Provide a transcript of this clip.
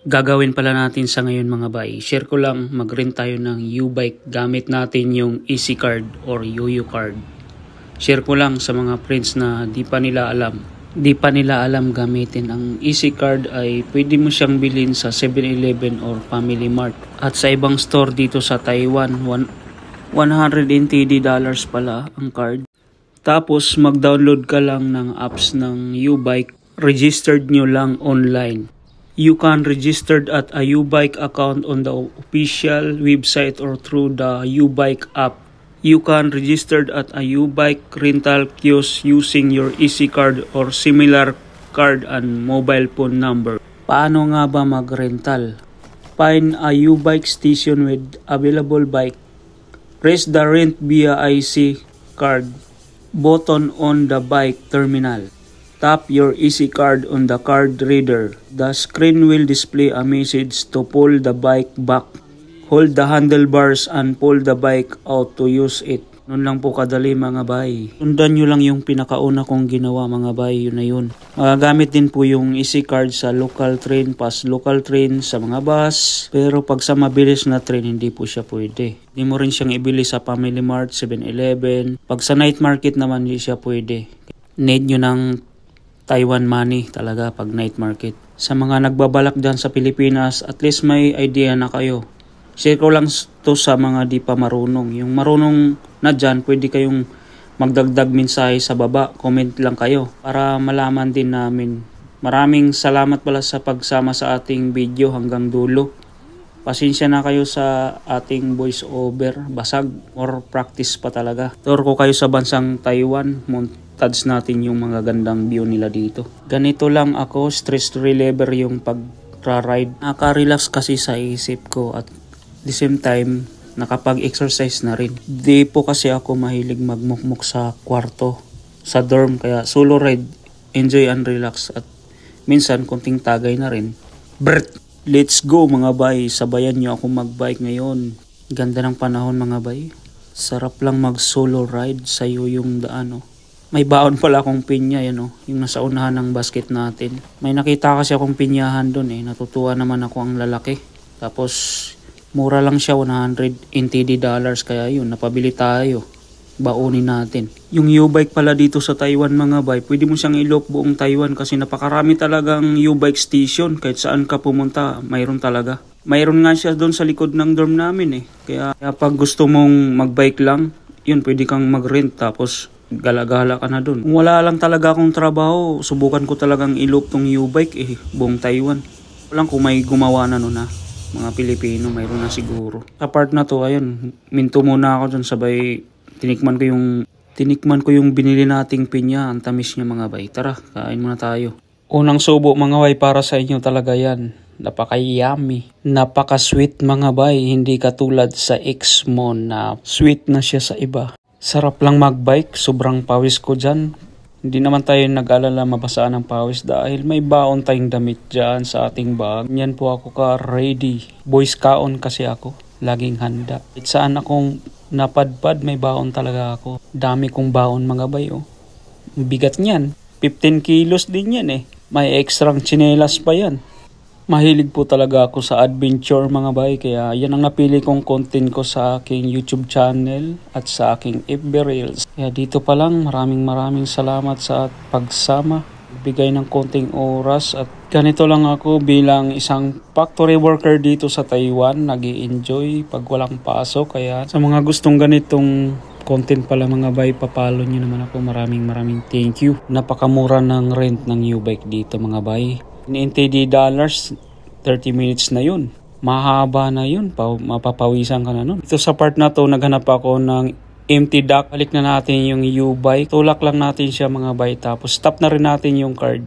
Gagawin pala natin sa ngayon mga bay. Share ko lang, mag-rent tayo ng U-Bike gamit natin yung Easy Card or YOYO card. Share ko lang sa mga friends na di pa nila alam gamitin. Ang Easy Card ay pwede mo siyang bilhin sa 7-Eleven or Family Mart. At sa ibang store dito sa Taiwan, $180 pala ang card. Tapos mag-download ka lang ng apps ng U-Bike. Registered nyo lang online. You can register at a U-Bike account on the official website or through the U-Bike app. You can register at a U-Bike rental kiosk using your Easy Card or similar card and mobile phone number. Paano nga ba mag-rental? Find a U-Bike station with available bike. Press the rent via IC card button on the bike terminal. Tap your Easy Card on the card reader. The screen will display a message to pull the bike back. Hold the handlebars and pull the bike out to use it. Noon lang po kadali mga bay. Sundan nyo lang yung pinakauna kong ginawa mga bay, yun na yun. Magagamit din po yung Easy Card sa local train, past local train, sa mga bus. Pero pag sa mabilis na train, hindi po siya pwede. Hindi mo rin siyang ibili sa Family Mart, 7-Eleven. Pag sa night market naman, hindi siya pwede. Need nyo ng Taiwan money talaga pag night market. Sa mga nagbabalak dyan sa Pilipinas, at least may idea na kayo. Share ko lang to sa mga di pa marunong. Yung marunong na dyan, pwede kayong magdagdag mensahe sa baba. Comment lang kayo para malaman din namin. Maraming salamat pala sa pagsama sa ating video hanggang dulo. Pasensya na kayo sa ating voice over. Basag or practice pa talaga. Tour ko kayo sa bansang Taiwan. Montage natin yung mga gandang view nila dito. Ganito lang ako, stress reliever yung pag-ride. Nakaka-relax kasi sa isip ko at the same time nakapag-exercise na rin. Di po kasi ako mahilig magmukmuk sa kwarto, sa dorm, kaya solo ride, enjoy and relax at minsan konting tagay na rin. Brrt! Let's go mga bay, sabayan nyo ako magbike ngayon. Ganda ng panahon mga bay. Sarap lang mag solo ride sa yung daan. May baon pala akong pinya yan, yung nasa unahan ng basket natin. May nakita kasi akong pinyahan doon natutuwa naman ako ang lalaki. Tapos mura lang siya, $180 kaya yun, napabili tayo. Baonin natin. Yung U-Bike pala dito sa Taiwan mga bay, pwede mo siyang ilok buong Taiwan kasi napakarami talagang U-Bike station. Kahit saan ka pumunta, mayroon talaga. Mayroon nga siya doon sa likod ng dorm namin Kaya pag gusto mong magbike lang, yun, pwede kang mag-rent tapos gala-gala ka na doon. Kung wala lang talaga akong trabaho, subukan ko talagang ilok tong U-Bike buong Taiwan. Walang kung may gumawa na noon mga Pilipino, mayroon na siguro. Sa part na to, ayun, minto muna ako dun sabay tinikman ko yung binili nating pinya. Ang tamis niya mga bay. Tara, kain muna tayo. Unang subo mga bay, para sa inyo talaga yan. Napaka-yummy. Napaka-sweet mga bay. Hindi katulad sa ex mo na sweet na siya sa iba. Sarap lang magbike. Sobrang pawis ko dyan. Hindi naman tayo nag-alala mabasaan ng pawis dahil may baon tayong damit dyan sa ating bag. Yan po ako ka-ready. Boys kaon kasi ako. Laging handa. At saan akong napadpad, may baon talaga ako. Dami kong baon mga bay. Bigat niyan. 15 kilos din yan May ekstrang tsinelas pa yan. Mahilig po talaga ako sa adventure mga bay. Kaya yan ang napili kong content ko sa aking YouTube channel at sa aking FB Reels. Kaya dito pa lang, maraming salamat sa pagsama. Bigay ng konting oras at ganito lang ako bilang isang factory worker dito sa Taiwan. Nag-i-enjoy pag walang pasok. Kaya sa mga gustong ganitong content pala mga bay, papalo nyo naman ako. Maraming thank you. Napakamura ng rent ng U-Bike dito mga bay. $90, 30 minutes na yun. Mahaba na yun. Mapapawisan ka na nun. Ito sa part na to, naghanap ako ng empty dock. Balik na natin yung U-Bike. Tulak lang natin siya mga bay. Tapos stop na rin natin yung card.